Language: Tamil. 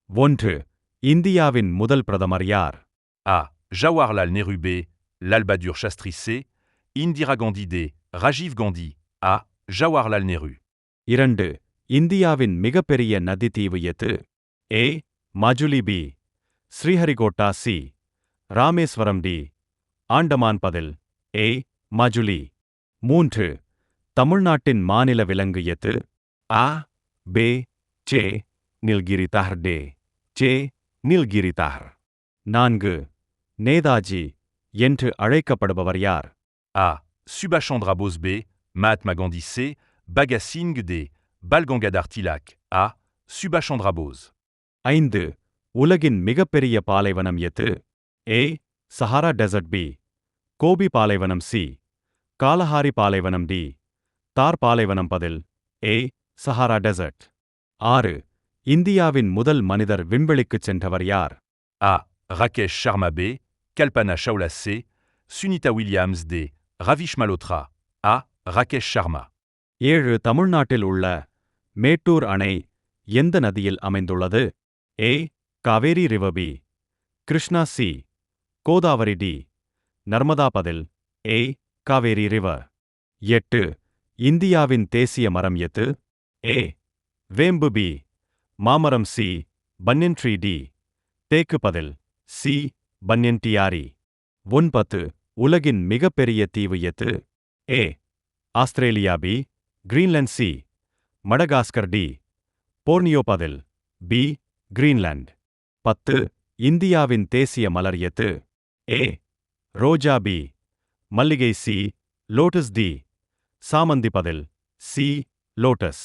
ஒன்று. இந்தியாவின் முதல் பிரதமர் யார்? A. Jawaharlal Nehru. B. Lalbadur Shastri. C. Indira Gandhi. D. Rajiv Gandhi. A. Jawaharlal Nehru. இரண்டு. இந்தியாவின் மிகப்பெரிய நதித்தீவு எது? A. Majuli. B. Sriharikota. C. Rameswaram. D. ஆண்டமான். பதில் A. மஜுலி. மூன்று. தமிழ்நாட்டின் மாநில விலங்கு எது? A. B. C. நீல்கிரிதார். D. C. நீல்கிரிதார். நான்கு. நேதாஜி என்று அழைக்கப்படுபவர் யார்? A. Subhash Chandra Bose. B. Mahatma Gandhi. C. Bhagat Singh. D. Bal Gangadhar Tilak. A. Subhash Chandra Bose. ஐந்து. உலகின் மிகப்பெரிய பாலைவனம் எது? A. Sahara desert. B. Gobi பாலைவனம். C. காலஹாரி பாலைவனம். D. தார் பாலைவனம். பதில் A. Sahara dessert. ஆறு. இந்தியாவின் முதல் மனிதர் விண்வெளிக்குச் சென்றவர் யார்? A. Rakesh Sharma. B. Kalpana Chawla. C. Sunita Williams. D. Ravish Malhotra. A. Rakesh Sharma. ஏழு. தமிழ்நாட்டில் உள்ள மேட்டூர் அணை எந்த நதியில் அமைந்துள்ளது? A. Kaveri river. B. Krishna. C. Godavari. D. Narmada. பதில் A. காவேரி ரிவர். எட்டு. இந்தியாவின் தேசிய மரம் எது? A. வேம்பு. B. மாமரம். C. Bunyan tree. D. தேக்கு. பதில் C. பன்யன் டியாரி. ஒன்பது. உலகின் மிகப்பெரிய தீவு எது? A. Australia. B. Greenland. C. Madagascar. D. Borneo. பதில் B. கிரீன்லாந்து. பத்து. இந்தியாவின் தேசிய மலர் எது? A. ரோஜா. B. மல்லிகை. C. லோட்டஸ். D. சாமந்தி. பதில் C. லோட்டஸ்.